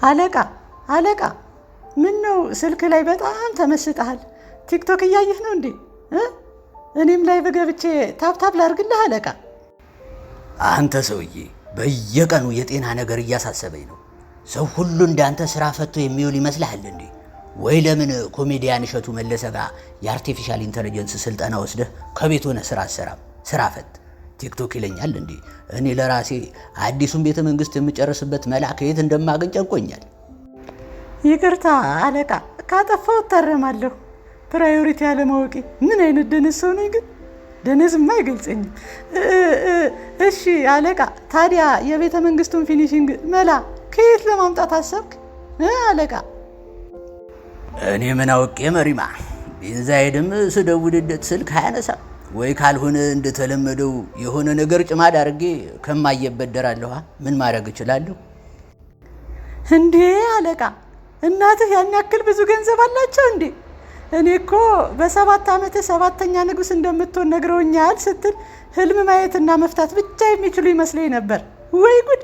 አለቃ ምን ነው ስልክ ላይ በጣም ተመስጠሃል? ቲክቶክ እያየህ ነው እንዴ? እኔም ላይ በገብቼ ታፕታፕ ላድርግልህ አለቃ። አንተ ሰውዬ በየቀኑ የጤና ነገር እያሳሰበኝ ነው። ሰው ሁሉ እንዳንተ ስራ ፈቶ የሚውል ይመስልሃል እንዴ? ወይ ለምን ኮሜዲያን እሸቱ መለሰ ጋር የአርቲፊሻል ኢንተለጀንስ ስልጠና ወስደህ ከቤት ሆነ ስራ አሰራም? ስራ ፈት ቲክቶክ ይለኛል እንዴ? እኔ ለራሴ አዲሱን ቤተ መንግስት የምጨርስበት መልአክ የት እንደማገኝ ጨንቆኛል። ይቅርታ አለቃ፣ ካጠፋው እታረማለሁ። ፕራዮሪቲ አለማወቂ ምን አይነት ደነዝ ሰው ነኝ ግን? ደነዝማ አይገልጸኝም። እሺ አለቃ፣ ታዲያ የቤተ መንግስቱን ፊኒሽንግ መላ ከየት ለማምጣት አሰብክ አለቃ? እኔ ምን አውቄ መሪማ። ቤንዛይድም ስደውልለት ስልክ አያነሳም። ወይ ካልሆነ እንደተለመደው የሆነ ነገር ጭማድ አድርጌ ከማየበደራለሁ። ምን ማድረግ እችላለሁ እንዴ አለቃ? እናትህ ያን ያክል ብዙ ገንዘብ አላቸው እንዴ? እኔ እኮ በ7 ዓመት 7ኛ ንጉስ እንደምትሆን ነግረውኛል ስትል ህልም ማየትና መፍታት ብቻ የሚችሉ ይመስለኝ ነበር። ወይ ጉድ!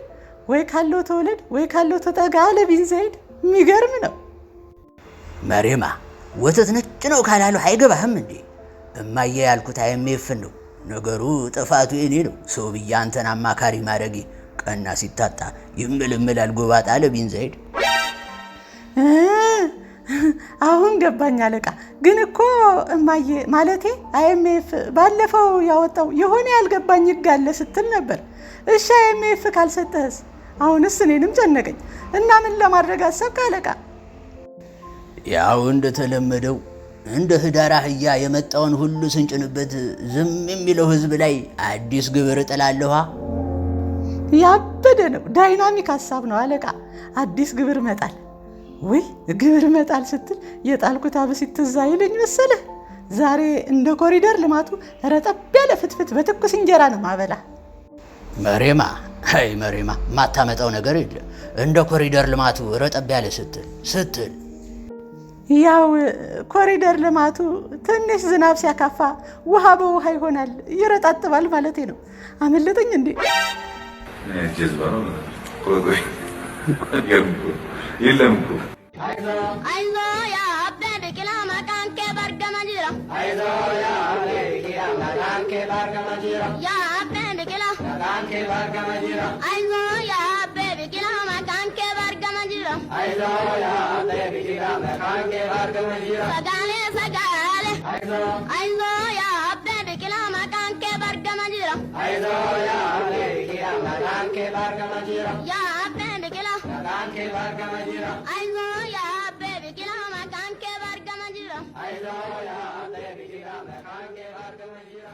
ወይ ካለው ተወለድ ወይ ካለው ተጠጋ አለ ቤንዛይድ። የሚገርም ነው። መሪማ ወተት ነጭ ነው ካላሉ አይገባህም እንዴ? እማዬ ያልኩት አይኤምኤፍ ነው። ነገሩ ጥፋቱ የኔ ነው። ሰው ብዬ አንተን አማካሪ ማድረጌ ቀና ሲታጣ ይምልምላል ጎባጣ አለ ቤንዛይድ። አሁን ገባኝ አለቃ። ግን እኮ እማዬ ማለቴ አይኤምኤፍ ባለፈው ያወጣው የሆነ ያልገባኝ ህግ አለ ስትል ነበር። እሺ አይኤምኤፍ ካልሰጠህስ? አሁንስ እኔንም ጨነቀኝ። እና ምን ለማድረግ አሰብክ አለቃ? ያው እንደተለመደው እንደ ህዳር አህያ የመጣውን ሁሉ ስንጭንበት ዝም የሚለው ህዝብ ላይ አዲስ ግብር እጥላለሁ። ያበደ ነው። ዳይናሚክ ሀሳብ ነው አለቃ። አዲስ ግብር መጣል። ወይ ግብር መጣል ስትል የጣልኩት አብሲት ትዝ አይለኝ መሰለህ? ዛሬ እንደ ኮሪደር ልማቱ ረጠብ ያለ ፍትፍት በትኩስ እንጀራ ነው ማበላ። መሬማ አይ መሬማ ማታመጣው ነገር የለ። እንደ ኮሪደር ልማቱ ረጠብ ያለ ስትል ያው ኮሪደር ልማቱ ትንሽ ዝናብ ሲያካፋ ውሃ በውሃ ይሆናል፣ ይረጣጥባል ማለቴ ነው። አመለጠኝ እንዴ? አይዞ ያ አቤ ቢቂላ መቃን ከ በርገመ ጅራ አይዞ ያ አቤ ቢቂላ መቃን ከ በርገመ ጅራ ያ አቤ ቢቂላ መቃን ከ በርገመ ጅራ አይዞ ያ አቤ ቢቂላ መቃን ከ በርገመ ጅራ አይዞ ያ አቤ ቢቂላ መቃን ከ በርገመ ጅራ ሰጋሌ አይዞ ያ አቤ ቢቂላ መቃን ከ በርገመ ጅራ አይዞ ያ አቤ ቢቂላ መቃን ከ በርገመ ጅራ ያ አቤ ቢቂላ መቃን ከ በርገመ ጅራ አይዞ ያ አቤ ቢቂላ መቃን ከ በርገመ ጅራ አይዞ ያ አቤ ቢቂላ መቃን ከ በርገመ ጅራ